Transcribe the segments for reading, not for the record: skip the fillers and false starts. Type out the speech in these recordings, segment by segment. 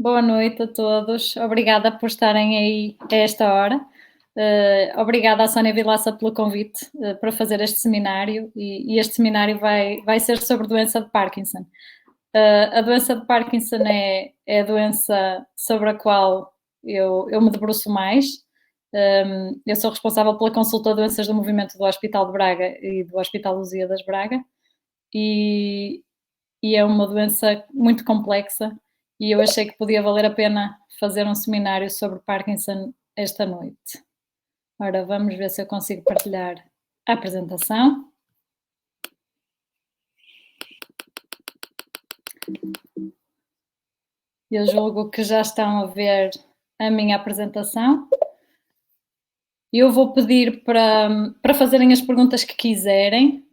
Boa noite a todos. Obrigada por estarem aí a esta hora. Obrigada à Sónia Vilaça pelo convite para fazer este seminário e este seminário vai ser sobre doença de Parkinson. A doença de Parkinson é a doença sobre a qual eu me debruço mais. Eu sou responsável pela consulta de doenças do movimento do Hospital de Braga e do Hospital Lusíadas Braga e é uma doença muito complexa e eu achei que podia valer a pena fazer um seminário sobre Parkinson esta noite. Ora, vamos ver se eu consigo partilhar a apresentação. Eu julgo que já estão a ver a minha apresentação. Eu vou pedir para fazerem as perguntas que quiserem,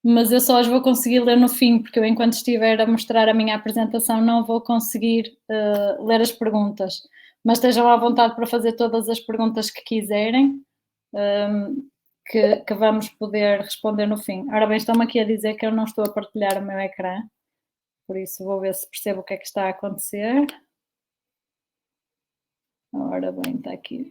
mas eu só as vou conseguir ler no fim, porque eu, enquanto estiver a mostrar a minha apresentação, não vou conseguir ler as perguntas. Mas estejam à vontade para fazer todas as perguntas que quiserem, que vamos poder responder no fim. Ora bem, estão-me aqui a dizer que eu não estou a partilhar o meu ecrã, por isso vou ver se percebo o que é que está a acontecer. Ora bem, está aqui.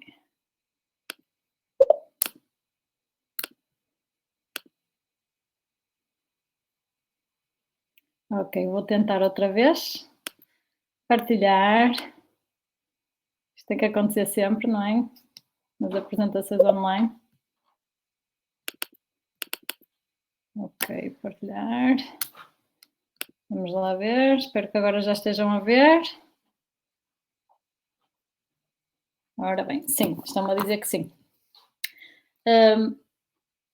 Ok, vou tentar outra vez. Partilhar. Isto tem que acontecer sempre, não é? Nas apresentações online. Ok, partilhar. Vamos lá ver. Espero que agora já estejam a ver. Ora bem, sim, estão-me a dizer que sim.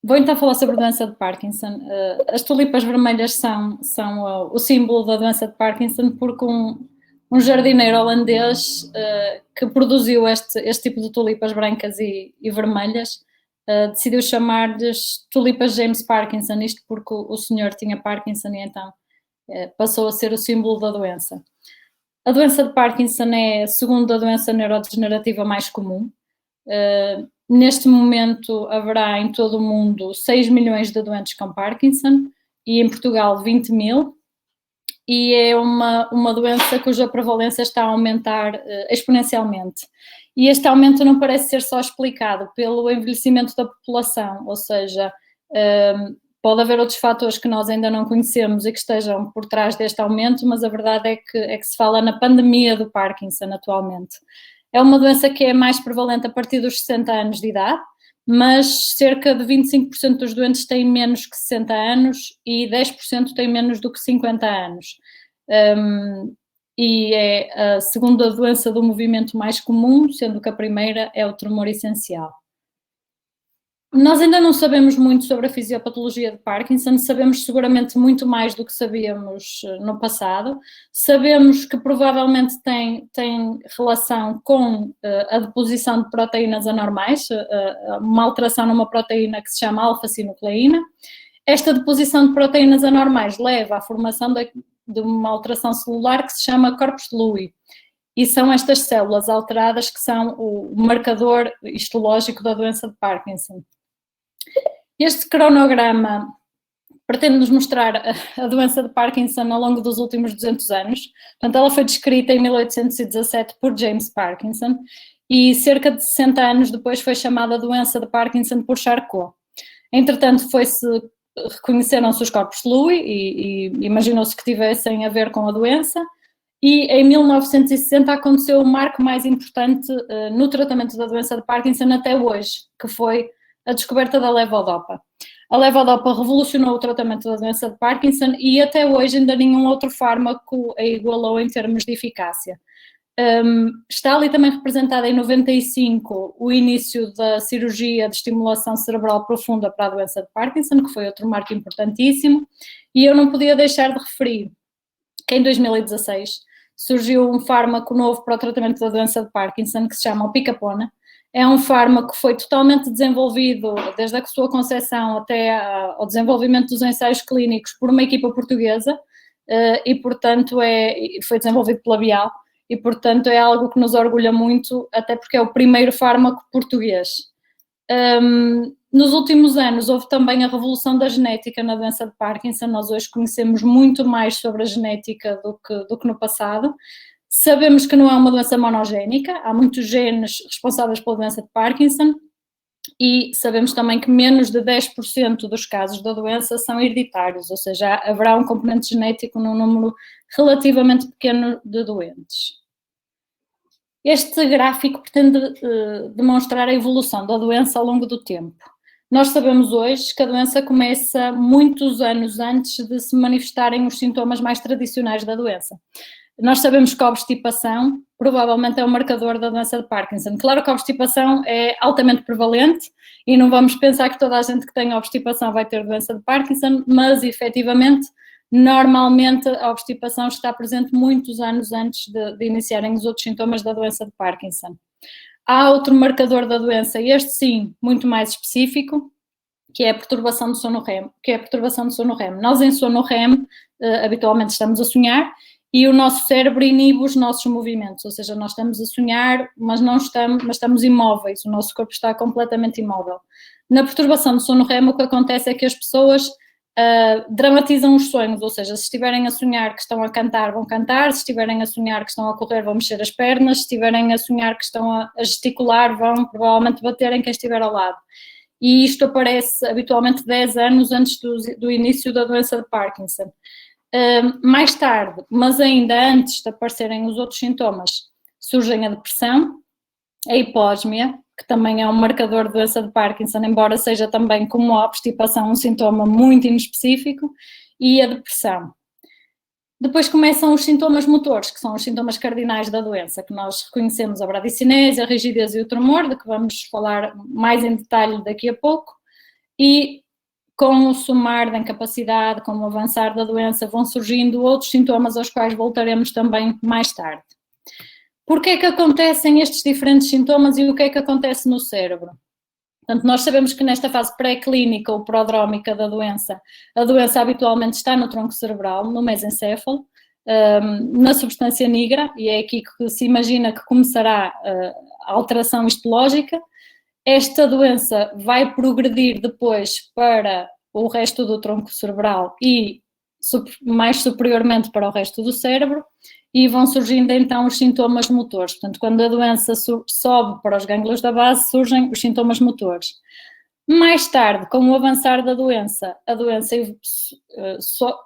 Vou então falar sobre a doença de Parkinson. As tulipas vermelhas são o símbolo da doença de Parkinson porque um jardineiro holandês que produziu este tipo de tulipas brancas e vermelhas decidiu chamar-lhes tulipas James Parkinson, isto porque o senhor tinha Parkinson e então passou a ser o símbolo da doença. A doença de Parkinson é a segunda doença neurodegenerativa mais comum. Neste momento haverá em todo o mundo 6 milhões de doentes com Parkinson e em Portugal 20 mil, e é uma doença cuja prevalência está a aumentar exponencialmente. E este aumento não parece ser só explicado pelo envelhecimento da população, ou seja, pode haver outros fatores que nós ainda não conhecemos e que estejam por trás deste aumento, mas a verdade é que se fala na pandemia do Parkinson atualmente. É uma doença que é mais prevalente a partir dos 60 anos de idade, mas cerca de 25% dos doentes têm menos que 60 anos e 10% têm menos do que 50 anos. E é a segunda doença do movimento mais comum, sendo que a primeira é o tremor essencial. Nós ainda não sabemos muito sobre a fisiopatologia de Parkinson, sabemos seguramente muito mais do que sabíamos no passado. Sabemos que provavelmente tem relação com a deposição de proteínas anormais, uma alteração numa proteína que se chama alfa-sinucleína. Esta deposição de proteínas anormais leva à formação de uma alteração celular que se chama corpos de Lewy. E são estas células alteradas que são o marcador histológico da doença de Parkinson. Este cronograma pretende-nos mostrar a doença de Parkinson ao longo dos últimos 200 anos. Portanto, ela foi descrita em 1817 por James Parkinson e cerca de 60 anos depois foi chamada doença de Parkinson por Charcot. Entretanto, reconheceram-se os corpos de Lewy e imaginou-se que tivessem a ver com a doença. E em 1960 aconteceu o marco mais importante no tratamento da doença de Parkinson até hoje, que foi a descoberta da levodopa. A levodopa revolucionou o tratamento da doença de Parkinson e até hoje ainda nenhum outro fármaco a igualou em termos de eficácia. Está ali também representada em 95 o início da cirurgia de estimulação cerebral profunda para a doença de Parkinson, que foi outro marco importantíssimo, e eu não podia deixar de referir que em 2016 surgiu um fármaco novo para o tratamento da doença de Parkinson que se chama o Picapona. É um fármaco que foi totalmente desenvolvido, desde a sua concepção até ao desenvolvimento dos ensaios clínicos, por uma equipa portuguesa e, portanto, foi desenvolvido pela Bial e, portanto, é algo que nos orgulha muito, até porque é o primeiro fármaco português. Nos últimos anos houve também a revolução da genética na doença de Parkinson. Nós hoje conhecemos muito mais sobre a genética do que no passado. Sabemos que não é uma doença monogénica, há muitos genes responsáveis pela doença de Parkinson e sabemos também que menos de 10% dos casos da doença são hereditários, ou seja, haverá um componente genético num número relativamente pequeno de doentes. Este gráfico pretende demonstrar a evolução da doença ao longo do tempo. Nós sabemos hoje que a doença começa muitos anos antes de se manifestarem os sintomas mais tradicionais da doença. Nós sabemos que a obstipação provavelmente é um marcador da doença de Parkinson. Claro que a obstipação é altamente prevalente e não vamos pensar que toda a gente que tem obstipação vai ter doença de Parkinson, mas efetivamente, normalmente a obstipação está presente muitos anos antes de iniciarem os outros sintomas da doença de Parkinson. Há outro marcador da doença, este sim, muito mais específico, que é a perturbação do sono REM. Nós em sono REM habitualmente estamos a sonhar e o nosso cérebro inibe os nossos movimentos, ou seja, nós estamos a sonhar, mas estamos imóveis, o nosso corpo está completamente imóvel. Na perturbação do sono REM, o que acontece é que as pessoas dramatizam os sonhos, ou seja, se estiverem a sonhar que estão a cantar, vão cantar, se estiverem a sonhar que estão a correr, vão mexer as pernas, se estiverem a sonhar que estão a gesticular, vão provavelmente bater em quem estiver ao lado. E isto aparece habitualmente 10 anos antes do início da doença de Parkinson. Mais tarde, mas ainda antes de aparecerem os outros sintomas, surgem a depressão, a hipósmia, que também é um marcador de doença de Parkinson, embora seja também como a obstipação um sintoma muito inespecífico, e a depressão. Depois começam os sintomas motores, que são os sintomas cardinais da doença, que nós reconhecemos a bradicinese, a rigidez e o tremor, de que vamos falar mais em detalhe daqui a pouco, e com o somar da incapacidade, com o avançar da doença, vão surgindo outros sintomas aos quais voltaremos também mais tarde. Porquê é que acontecem estes diferentes sintomas e o que é que acontece no cérebro? Portanto, nós sabemos que nesta fase pré-clínica ou prodrómica da doença, a doença habitualmente está no tronco cerebral, no mesencéfalo, na substância nigra, e é aqui que se imagina que começará a alteração histológica. Esta doença vai progredir depois para o resto do tronco cerebral e mais superiormente para o resto do cérebro, e vão surgindo então os sintomas motores. Portanto, quando a doença sobe para os gânglios da base, surgem os sintomas motores. Mais tarde, com o avançar da doença, a doença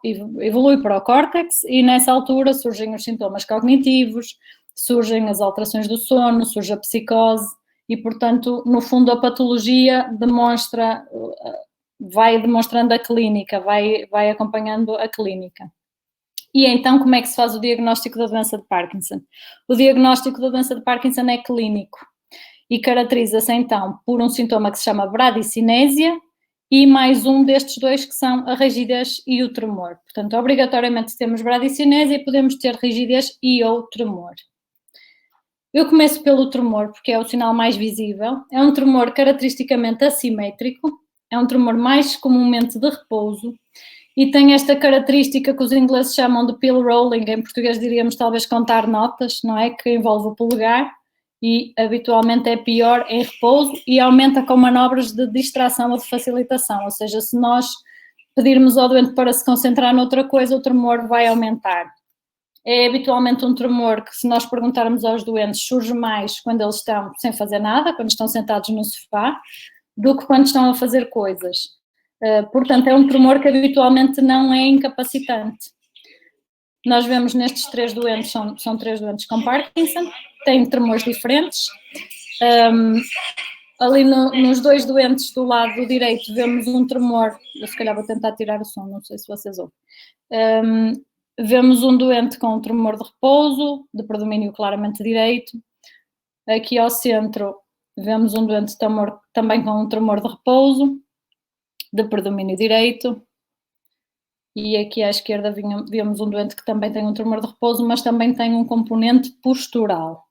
evolui para o córtex e nessa altura surgem os sintomas cognitivos, surgem as alterações do sono, surge a psicose e, portanto, no fundo a patologia vai demonstrando a clínica, vai acompanhando a clínica. E então, como é que se faz o diagnóstico da doença de Parkinson? O diagnóstico da doença de Parkinson é clínico e caracteriza-se então por um sintoma que se chama bradicinésia e mais um destes dois que são a rigidez e o tremor. Portanto, obrigatoriamente temos bradicinésia e podemos ter rigidez e ou tremor. Eu começo pelo tremor porque é o sinal mais visível. É um tremor caracteristicamente assimétrico, é um tremor mais comumente de repouso e tem esta característica que os ingleses chamam de pill rolling, em português diríamos talvez contar notas, não é? Que envolve o polegar e habitualmente é pior em repouso e aumenta com manobras de distração ou de facilitação, ou seja, se nós pedirmos ao doente para se concentrar noutra coisa, o tremor vai aumentar. É habitualmente um tremor que, se nós perguntarmos aos doentes, surge mais quando eles estão sem fazer nada, quando estão sentados no sofá, do que quando estão a fazer coisas. Portanto, é um tremor que habitualmente não é incapacitante. Nós vemos nestes 3 doentes, são 3 doentes com Parkinson, têm tremores diferentes. Ali nos 2 doentes do lado direito vemos um tremor, eu se calhar vou tentar tirar o som, não sei se vocês ouvem. Vemos um doente com um tremor de repouso, de predomínio claramente direito. Aqui ao centro vemos um doente também com um tremor de repouso, de predomínio direito. E aqui à esquerda vemos um doente que também tem um tremor de repouso, mas também tem um componente postural.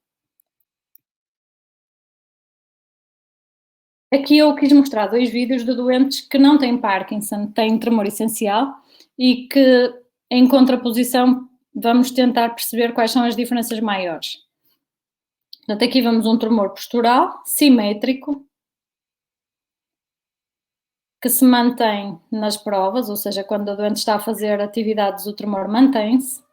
Aqui eu quis mostrar 2 vídeos de doentes que não têm Parkinson, têm tremor essencial e que, em contraposição, vamos tentar perceber quais são as diferenças maiores. Portanto, aqui vemos um tremor postural, simétrico, que se mantém nas provas, ou seja, quando a doente está a fazer atividades, o tremor mantém-se.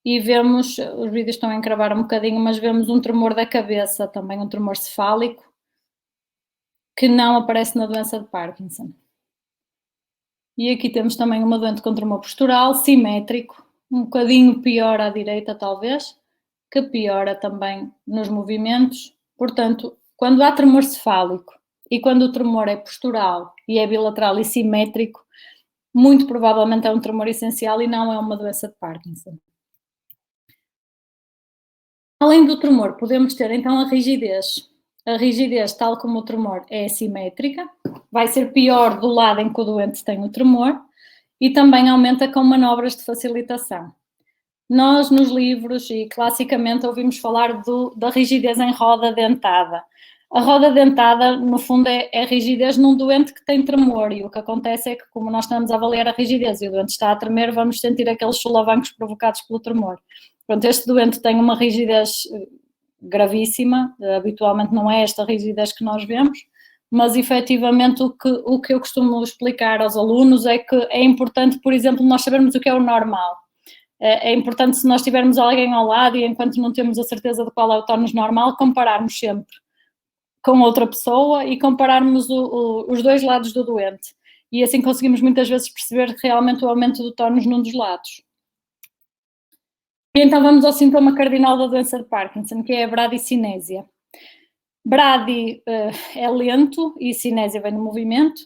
e vemos, os vídeos estão a encravar um bocadinho, mas vemos um tremor da cabeça, também um tremor cefálico, que não aparece na doença de Parkinson. E aqui temos também uma doente com tremor postural, simétrico, um bocadinho pior à direita talvez, que piora também nos movimentos. Portanto, quando há tremor cefálico e quando o tremor é postural e é bilateral e simétrico, muito provavelmente é um tremor essencial e não é uma doença de Parkinson. Além do tremor, podemos ter então a rigidez. A rigidez, tal como o tremor, é assimétrica, vai ser pior do lado em que o doente tem o tremor e também aumenta com manobras de facilitação. Nós, nos livros, e classicamente ouvimos falar da rigidez em roda dentada. A roda dentada, no fundo, é rigidez num doente que tem tremor, e o que acontece é que, como nós estamos a avaliar a rigidez e o doente está a tremer, vamos sentir aqueles solavancos provocados pelo tremor. Pronto, este doente tem uma rigidez gravíssima, habitualmente não é esta rigidez que nós vemos, mas efetivamente o que eu costumo explicar aos alunos é que é importante, por exemplo, nós sabermos o que é o normal. É importante, se nós tivermos alguém ao lado e enquanto não temos a certeza de qual é o tónus normal, compararmos sempre com outra pessoa e compararmos os dois lados do doente. E assim conseguimos muitas vezes perceber realmente o aumento do tónus num dos lados. E então vamos ao sintoma cardinal da doença de Parkinson, que é a bradicinésia. Brady é lento e cinésia vem no movimento.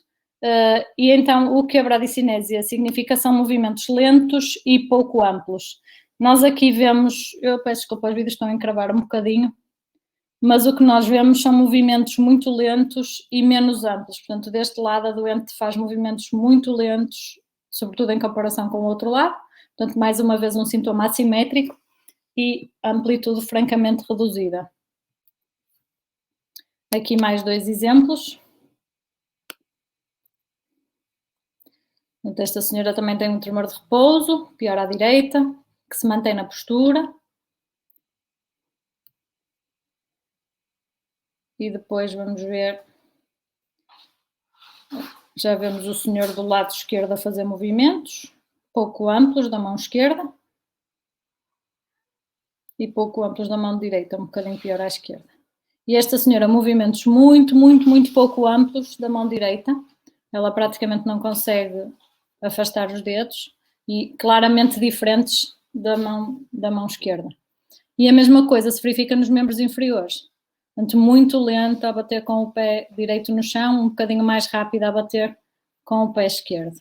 E então o que a bradicinésia significa são movimentos lentos e pouco amplos. Nós aqui vemos, eu peço desculpa, os vídeos estão a encravar um bocadinho, mas o que nós vemos são movimentos muito lentos e menos amplos. Portanto, deste lado a doente faz movimentos muito lentos, sobretudo em comparação com o outro lado. Portanto, mais uma vez um sintoma assimétrico e amplitude francamente reduzida. Aqui mais dois exemplos. Esta senhora também tem um tremor de repouso, pior à direita, que se mantém na postura. E depois vamos ver, já vemos o senhor do lado esquerdo a fazer movimentos, pouco amplos da mão esquerda. E pouco amplos da mão direita, um bocadinho pior à esquerda. E esta senhora, movimentos muito, muito, muito pouco amplos da mão direita. Ela praticamente não consegue afastar os dedos e claramente diferentes da mão esquerda. E a mesma coisa se verifica nos membros inferiores. Portanto, muito lenta a bater com o pé direito no chão, um bocadinho mais rápida a bater com o pé esquerdo.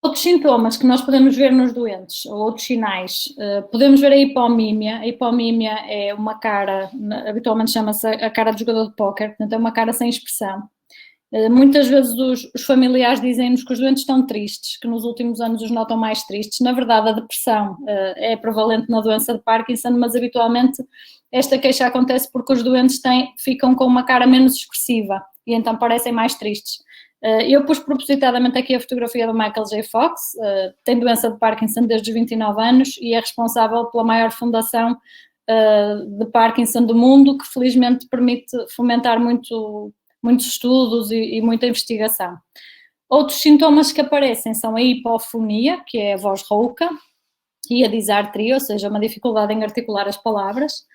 Outros sintomas que nós podemos ver nos doentes, ou outros sinais, podemos ver a hipomímia. A hipomímia é uma cara, habitualmente chama-se a cara de jogador de póquer, portanto é uma cara sem expressão. Muitas vezes os familiares dizem-nos que os doentes estão tristes, que nos últimos anos os notam mais tristes. Na verdade, a depressão é prevalente na doença de Parkinson, mas habitualmente esta queixa acontece porque os doentes ficam com uma cara menos expressiva e então parecem mais tristes. Eu pus propositadamente aqui a fotografia do Michael J. Fox, tem doença de Parkinson desde os 29 anos e é responsável pela maior fundação de Parkinson do mundo, que felizmente permite fomentar muitos estudos e muita investigação. Outros sintomas que aparecem são a hipofonia, que é a voz rouca, e a disartria, ou seja, uma dificuldade em articular as palavras,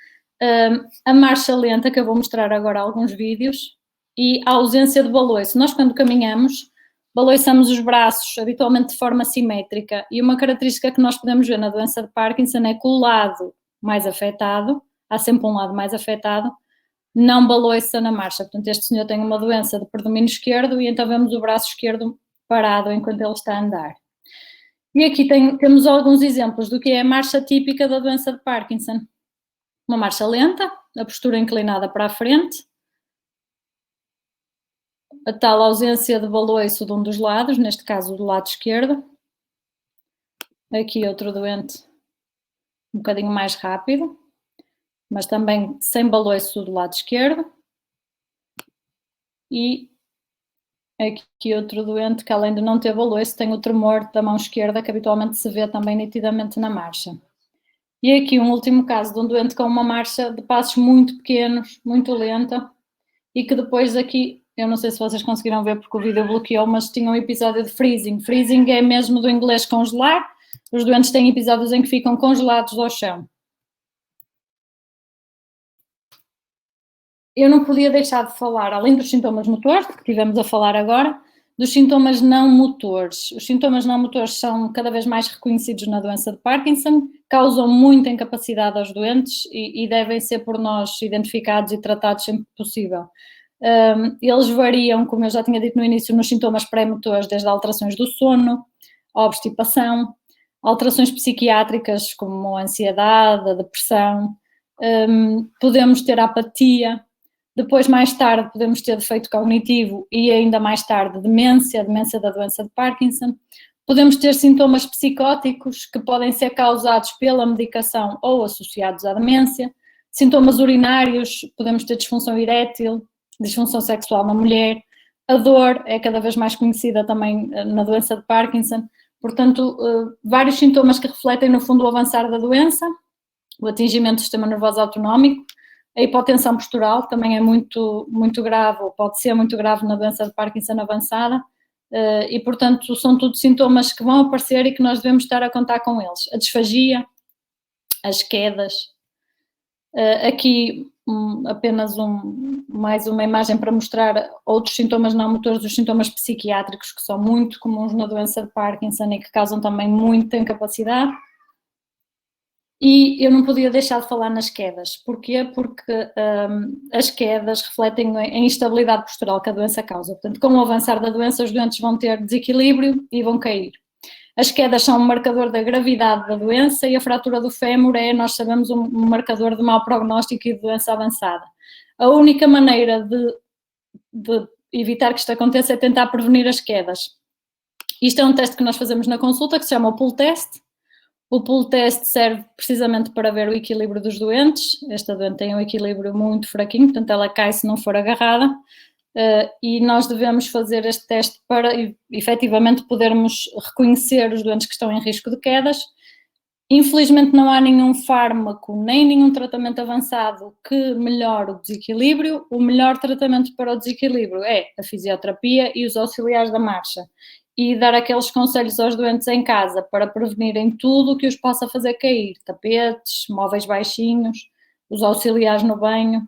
a marcha lenta, que eu vou mostrar agora alguns vídeos, e a ausência de baloiço. Nós, quando caminhamos, baloiçamos os braços, habitualmente de forma simétrica, e uma característica que nós podemos ver na doença de Parkinson é que o lado mais afetado, há sempre um lado mais afetado, não baloiça na marcha. Portanto, este senhor tem uma doença de predomínio esquerdo e então vemos o braço esquerdo parado enquanto ele está a andar. E aqui temos alguns exemplos do que é a marcha típica da doença de Parkinson. Uma marcha lenta, a postura inclinada para a frente, a tal ausência de baloiço de um dos lados, neste caso do lado esquerdo. Aqui outro doente um bocadinho mais rápido, mas também sem baloiço do lado esquerdo. E aqui outro doente que, além de não ter baloiço, tem o tremor da mão esquerda, que habitualmente se vê também nitidamente na marcha. E aqui um último caso de um doente com uma marcha de passos muito pequenos, muito lenta, e que depois aqui, eu não sei se vocês conseguiram ver porque o vídeo bloqueou, mas tinha um episódio de freezing. Freezing é mesmo do inglês congelar, os doentes têm episódios em que ficam congelados ao chão. Eu não podia deixar de falar, além dos sintomas motores, que tivemos a falar agora, dos sintomas não motores. Os sintomas não motores são cada vez mais reconhecidos na doença de Parkinson, causam muita incapacidade aos doentes e devem ser por nós identificados e tratados sempre que possível. Eles variam, como eu já tinha dito no início, nos sintomas pré-motores, desde alterações do sono, a obstipação, alterações psiquiátricas como a ansiedade, a depressão, podemos ter apatia. Depois, mais tarde, podemos ter defeito cognitivo e ainda mais tarde demência da doença de Parkinson. Podemos ter sintomas psicóticos que podem ser causados pela medicação ou associados à demência. Sintomas urinários, podemos ter disfunção erétil, disfunção sexual na mulher. A dor é cada vez mais conhecida também na doença de Parkinson. Portanto, vários sintomas que refletem, no fundo, o avançar da doença, o atingimento do sistema nervoso autonómico. A hipotensão postural também é muito, muito grave, ou pode ser muito grave na doença de Parkinson avançada, e, portanto, são tudo sintomas que vão aparecer e que nós devemos estar a contar com eles. A disfagia, as quedas. Aqui apenas mais uma imagem para mostrar outros sintomas não motores, os sintomas psiquiátricos, que são muito comuns na doença de Parkinson e que causam também muita incapacidade. E eu não podia deixar de falar nas quedas. Porquê? Porque as quedas refletem a instabilidade postural que a doença causa. Portanto, com o avançar da doença, os doentes vão ter desequilíbrio e vão cair. As quedas são um marcador da gravidade da doença e a fratura do fémur é, nós sabemos, um marcador de mau prognóstico e de doença avançada. A única maneira de evitar que isto aconteça é tentar prevenir as quedas. Isto é um teste que nós fazemos na consulta, que se chama o pull test. O pull test serve precisamente para ver o equilíbrio dos doentes. Esta doente tem um equilíbrio muito fraquinho, portanto ela cai se não for agarrada. E nós devemos fazer este teste para efetivamente podermos reconhecer os doentes que estão em risco de quedas. Infelizmente não há nenhum fármaco, nem nenhum tratamento avançado que melhore o desequilíbrio. O melhor tratamento para o desequilíbrio é a fisioterapia e os auxiliares da marcha. E dar aqueles conselhos aos doentes em casa para prevenirem tudo o que os possa fazer cair. Tapetes, móveis baixinhos, os auxiliares no banho.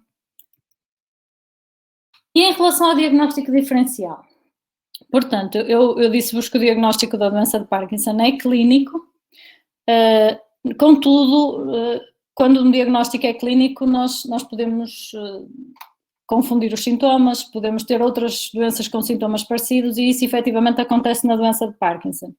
E em relação ao diagnóstico diferencial? Portanto, eu disse-vos que o diagnóstico da doença de Parkinson é clínico, contudo, quando um diagnóstico é clínico, nós podemos confundir os sintomas, podemos ter outras doenças com sintomas parecidos e isso efetivamente acontece na doença de Parkinson.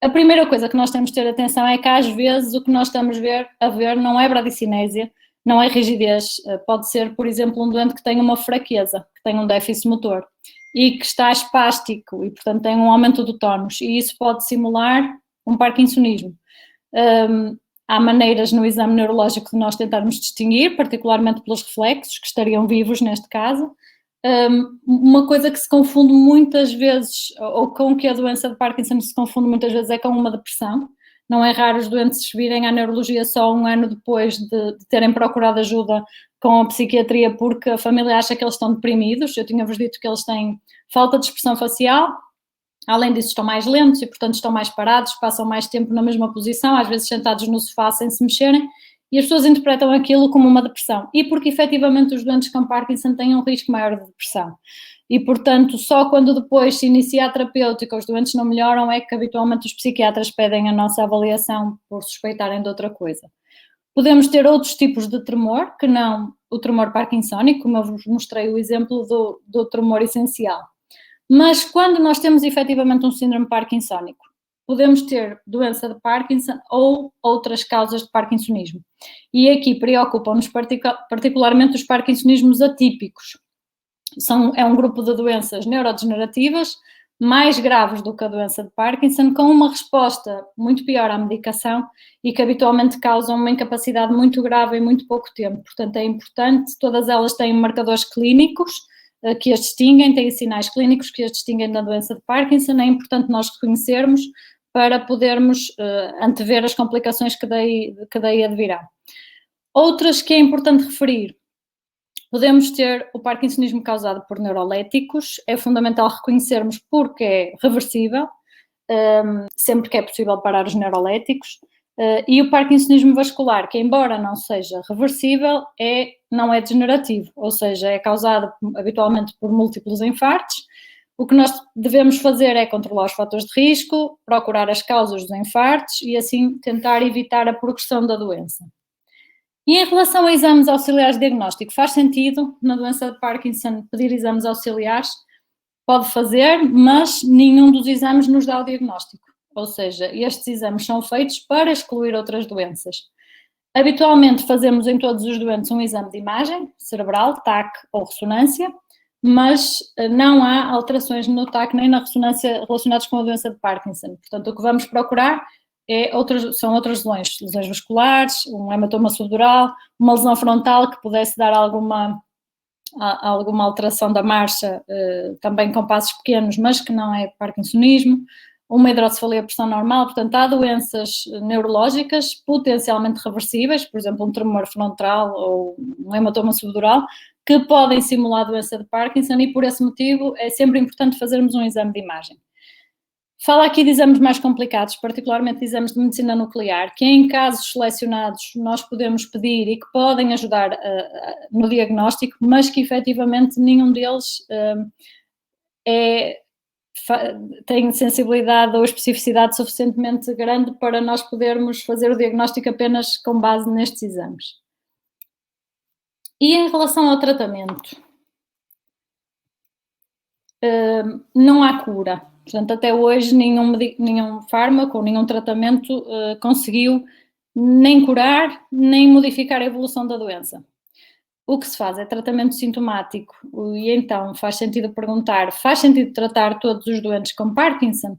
A primeira coisa que nós temos de ter atenção é que às vezes o que nós estamos a ver não é bradicinésia, não é rigidez, pode ser, por exemplo, um doente que tem uma fraqueza, que tem um déficit motor e que está espástico e, portanto, tem um aumento do tónus e isso pode simular um parkinsonismo. Há maneiras no exame neurológico de nós tentarmos distinguir, particularmente pelos reflexos, que estariam vivos neste caso. Uma coisa que se confunde muitas vezes, ou com que a doença de Parkinson se confunde muitas vezes, é com uma depressão. Não é raro os doentes virem à neurologia só um ano depois de terem procurado ajuda com a psiquiatria porque a família acha que eles estão deprimidos. Eu tinha-vos dito que eles têm falta de expressão facial. Além disso, estão mais lentos e, portanto, estão mais parados, passam mais tempo na mesma posição, às vezes sentados no sofá sem se mexerem, e as pessoas interpretam aquilo como uma depressão. E porque, efetivamente, os doentes com Parkinson têm um risco maior de depressão. E, portanto, só quando depois se inicia a terapêutica, os doentes não melhoram, é que habitualmente os psiquiatras pedem a nossa avaliação por suspeitarem de outra coisa. Podemos ter outros tipos de tremor, que não o tremor parkinsónico, como eu vos mostrei o exemplo do tremor essencial. Mas quando nós temos efetivamente um síndrome parkinsónico, podemos ter doença de Parkinson ou outras causas de parkinsonismo. E aqui preocupam-nos particularmente os parkinsonismos atípicos. É um grupo de doenças neurodegenerativas mais graves do que a doença de Parkinson, com uma resposta muito pior à medicação e que habitualmente causam uma incapacidade muito grave em muito pouco tempo. Portanto, é importante, todas elas têm marcadores clínicos que as distinguem, têm sinais clínicos que as distinguem da doença de Parkinson, é importante nós reconhecermos para podermos antever as complicações que daí advirão. Outras que é importante referir, podemos ter o parkinsonismo causado por neuroléticos, é fundamental reconhecermos porque é reversível, sempre que é possível parar os neuroléticos. E o parkinsonismo vascular, que embora não seja reversível, não é degenerativo, ou seja, é causado habitualmente por múltiplos infartos. O que nós devemos fazer é controlar os fatores de risco, procurar as causas dos infartos e assim tentar evitar a progressão da doença. E em relação a exames auxiliares de diagnóstico, faz sentido na doença de Parkinson pedir exames auxiliares? Pode fazer, mas nenhum dos exames nos dá o diagnóstico. Ou seja, estes exames são feitos para excluir outras doenças. Habitualmente fazemos em todos os doentes um exame de imagem cerebral, TAC ou ressonância, mas não há alterações no TAC nem na ressonância relacionadas com a doença de Parkinson. Portanto, o que vamos procurar são outras lesões vasculares, um hematoma subdural, uma lesão frontal que pudesse dar alguma alteração da marcha, também com passos pequenos, mas que não é parkinsonismo, uma hidrocefalia por pressão normal. Portanto, há doenças neurológicas potencialmente reversíveis, por exemplo, um tremor frontal ou um hematoma subdural, que podem simular a doença de Parkinson e, por esse motivo, é sempre importante fazermos um exame de imagem. Fala aqui de exames mais complicados, particularmente exames de medicina nuclear, que em casos selecionados nós podemos pedir e que podem ajudar no diagnóstico, mas que efetivamente nenhum deles tem sensibilidade ou especificidade suficientemente grande para nós podermos fazer o diagnóstico apenas com base nestes exames. E em relação ao tratamento, não há cura. Portanto, até hoje nenhum fármaco ou nenhum tratamento conseguiu nem curar, nem modificar a evolução da doença. O que se faz é tratamento sintomático e então faz sentido perguntar, faz sentido tratar todos os doentes com Parkinson?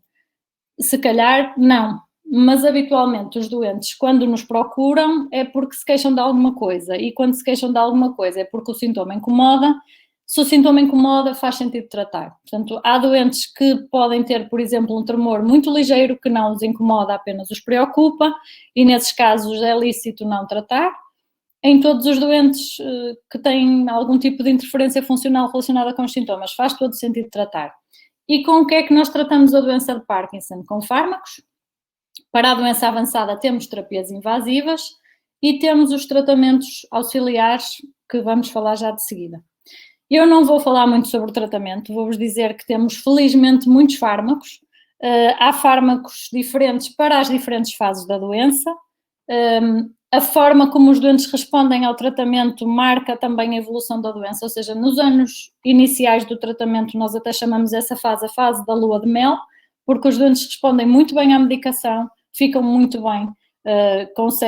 Se calhar não, mas habitualmente os doentes quando nos procuram é porque se queixam de alguma coisa e quando se queixam de alguma coisa é porque o sintoma incomoda. Se o sintoma incomoda, faz sentido tratar. Portanto, há doentes que podem ter, por exemplo, um tremor muito ligeiro que não os incomoda, apenas os preocupa, e nesses casos é lícito não tratar. Em todos os doentes que têm algum tipo de interferência funcional relacionada com os sintomas, faz todo sentido tratar. E com o que é que nós tratamos a doença de Parkinson? Com fármacos. Para a doença avançada temos terapias invasivas e temos os tratamentos auxiliares, que vamos falar já de seguida. Eu não vou falar muito sobre o tratamento, vou-vos dizer que temos felizmente muitos fármacos, há fármacos diferentes para as diferentes fases da doença, a forma como os doentes respondem ao tratamento marca também a evolução da doença, ou seja, nos anos iniciais do tratamento nós até chamamos essa fase a fase da lua de mel, porque os doentes respondem muito bem à medicação, ficam muito bem.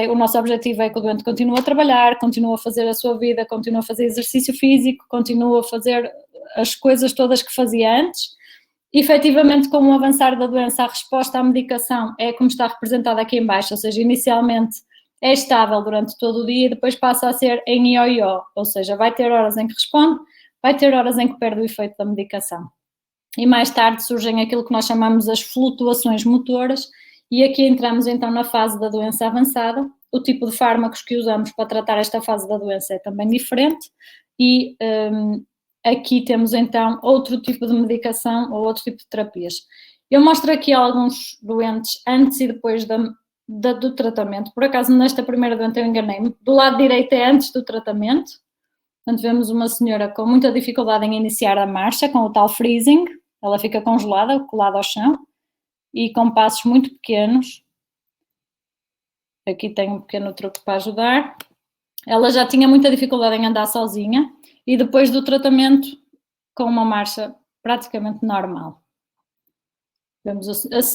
O nosso objetivo é que o doente continue a trabalhar, continue a fazer a sua vida, continue a fazer exercício físico, continue a fazer as coisas todas que fazia antes. Efetivamente, com o avançar da doença, a resposta à medicação é como está representada aqui em baixo, ou seja, inicialmente é estável durante todo o dia e depois passa a ser em ioió, ou seja, vai ter horas em que responde, vai ter horas em que perde o efeito da medicação. E mais tarde surgem aquilo que nós chamamos as flutuações motoras, e aqui entramos então na fase da doença avançada. O tipo de fármacos que usamos para tratar esta fase da doença é também diferente e aqui temos então outro tipo de medicação ou outro tipo de terapias. Eu mostro aqui alguns doentes antes e depois do tratamento. Por acaso nesta primeira doente eu enganei-me. Do lado direito é antes do tratamento. Portanto, vemos uma senhora com muita dificuldade em iniciar a marcha, com o tal freezing. Ela fica congelada, colada ao chão e com passos muito pequenos. Aqui tem um pequeno truque para ajudar. Ela já tinha muita dificuldade em andar sozinha e depois do tratamento com uma marcha praticamente normal. Vemos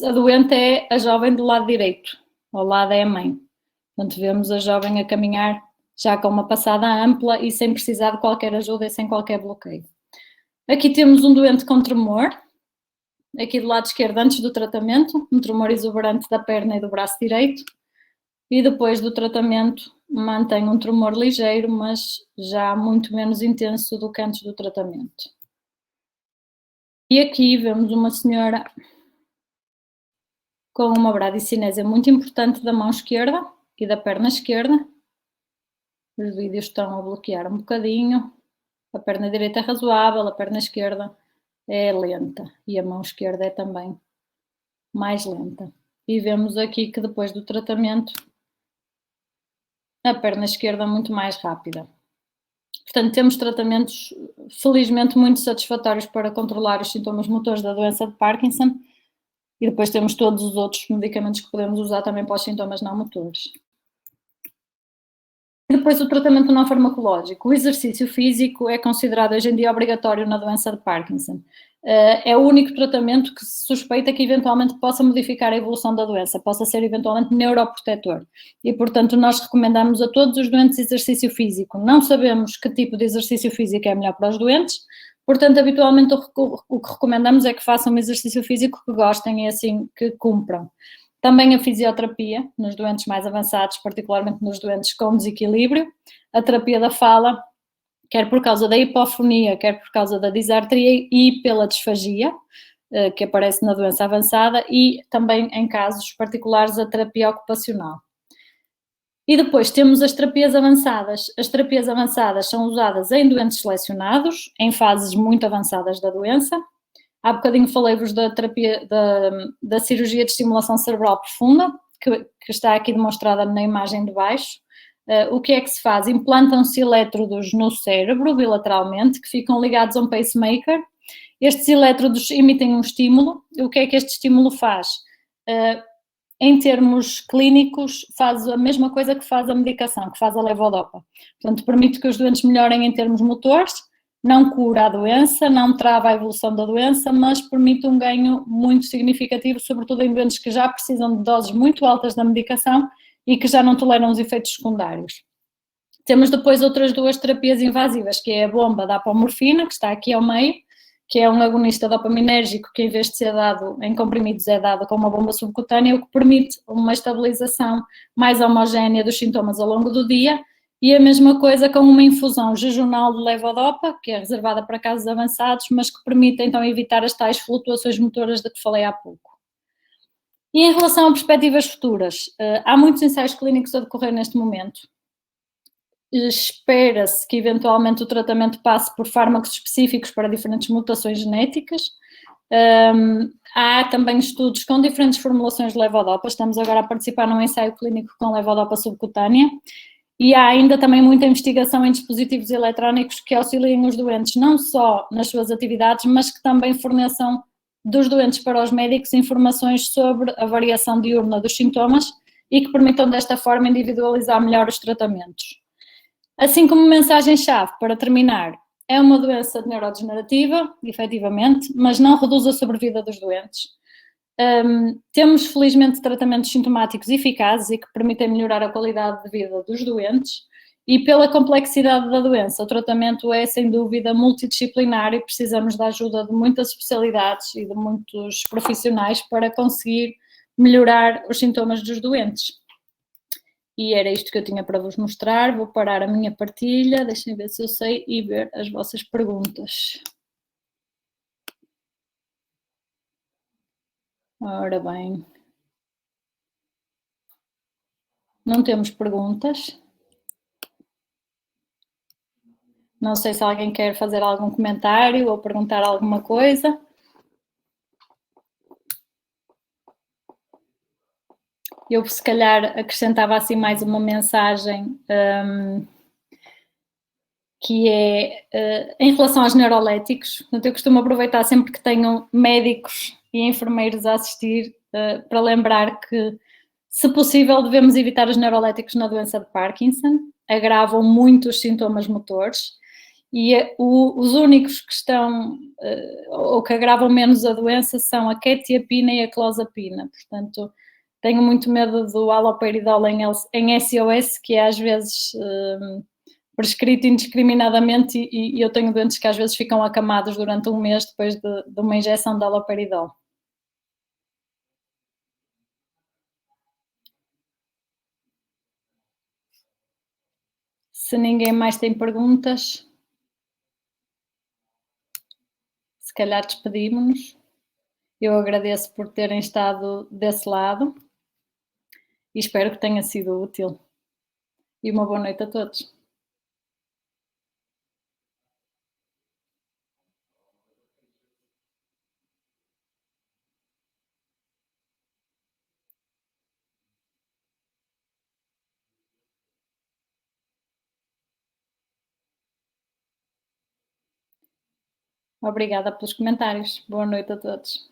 a doente é a jovem do lado direito, ao lado é a mãe. Portanto, vemos a jovem a caminhar já com uma passada ampla e sem precisar de qualquer ajuda e sem qualquer bloqueio. Aqui temos um doente com tremor. Aqui do lado esquerdo, antes do tratamento, um tremor exuberante da perna e do braço direito, e depois do tratamento mantém um tremor ligeiro, mas já muito menos intenso do que antes do tratamento. E aqui vemos uma senhora com uma bradicinésia muito importante da mão esquerda e da perna esquerda. Os vídeos estão a bloquear um bocadinho. A perna direita é razoável, a perna esquerda é lenta e a mão esquerda é também mais lenta. E vemos aqui que depois do tratamento, a perna esquerda muito mais rápida. Portanto, temos tratamentos felizmente muito satisfatórios para controlar os sintomas motores da doença de Parkinson e depois temos todos os outros medicamentos que podemos usar também para os sintomas não motores. E depois o tratamento não farmacológico. O exercício físico é considerado hoje em dia obrigatório na doença de Parkinson. É o único tratamento que se suspeita que eventualmente possa modificar a evolução da doença, possa ser eventualmente neuroprotetor. E, portanto, nós recomendamos a todos os doentes exercício físico. Não sabemos que tipo de exercício físico é melhor para os doentes, portanto, habitualmente o que recomendamos é que façam um exercício físico que gostem e assim que cumpram. Também a fisioterapia, nos doentes mais avançados, particularmente nos doentes com desequilíbrio, a terapia da fala, quer por causa da hipofonia, quer por causa da disartria e pela disfagia, que aparece na doença avançada, e também em casos particulares a terapia ocupacional. E depois temos as terapias avançadas. As terapias avançadas são usadas em doentes selecionados, em fases muito avançadas da doença. Há bocadinho falei-vos da terapia da cirurgia de estimulação cerebral profunda, que está aqui demonstrada na imagem de baixo. O que é que se faz? Implantam-se elétrodos no cérebro, bilateralmente, que ficam ligados a um pacemaker. Estes elétrodos emitem um estímulo. O que é que este estímulo faz? Em termos clínicos, faz a mesma coisa que faz a medicação, que faz a levodopa. Portanto, permite que os doentes melhorem em termos motores, não cura a doença, não trava a evolução da doença, mas permite um ganho muito significativo, sobretudo em doentes que já precisam de doses muito altas da medicação e que já não toleram os efeitos secundários. Temos depois outras duas terapias invasivas, que é a bomba da apomorfina, que está aqui ao meio, que é um agonista dopaminérgico que, em vez de ser dado em comprimidos, é dado com uma bomba subcutânea, o que permite uma estabilização mais homogénea dos sintomas ao longo do dia. E a mesma coisa com uma infusão jejunal de levodopa, que é reservada para casos avançados, mas que permite então evitar as tais flutuações motoras de que falei há pouco. E em relação a perspectivas futuras, há muitos ensaios clínicos a decorrer neste momento. Espera-se que eventualmente o tratamento passe por fármacos específicos para diferentes mutações genéticas. Há também estudos com diferentes formulações de levodopa. Estamos agora a participar num ensaio clínico com levodopa subcutânea. E há ainda também muita investigação em dispositivos eletrónicos que auxiliem os doentes não só nas suas atividades, mas que também forneçam dos doentes para os médicos informações sobre a variação diurna dos sintomas e que permitam desta forma individualizar melhor os tratamentos. Assim como mensagem-chave, para terminar, é uma doença neurodegenerativa, efetivamente, mas não reduz a sobrevida dos doentes. Temos, felizmente, tratamentos sintomáticos eficazes e que permitem melhorar a qualidade de vida dos doentes, e pela complexidade da doença, o tratamento é, sem dúvida, multidisciplinar e precisamos da ajuda de muitas especialidades e de muitos profissionais para conseguir melhorar os sintomas dos doentes. E era isto que eu tinha para vos mostrar. Vou parar a minha partilha, deixem ver se eu sei e ver as vossas perguntas. Ora bem, não temos perguntas. Não sei se alguém quer fazer algum comentário ou perguntar alguma coisa. Eu, se calhar, acrescentava assim mais uma mensagem que é em relação aos neuroléticos. Eu costumo aproveitar sempre que tenham médicos e enfermeiros a assistir para lembrar que, se possível, devemos evitar os neuroléticos na doença de Parkinson. Agravam muito os sintomas motores e os únicos que estão ou que agravam menos a doença são a quetiapina e a clozapina. Portanto, tenho muito medo do haloperidol em SOS, que é às vezes prescrito indiscriminadamente e eu tenho doentes que às vezes ficam acamados durante um mês depois de uma injeção de haloperidol. Se ninguém mais tem perguntas, se calhar despedimos-nos. Eu agradeço por terem estado desse lado e espero que tenha sido útil. E uma boa noite a todos. Obrigada pelos comentários. Boa noite a todos.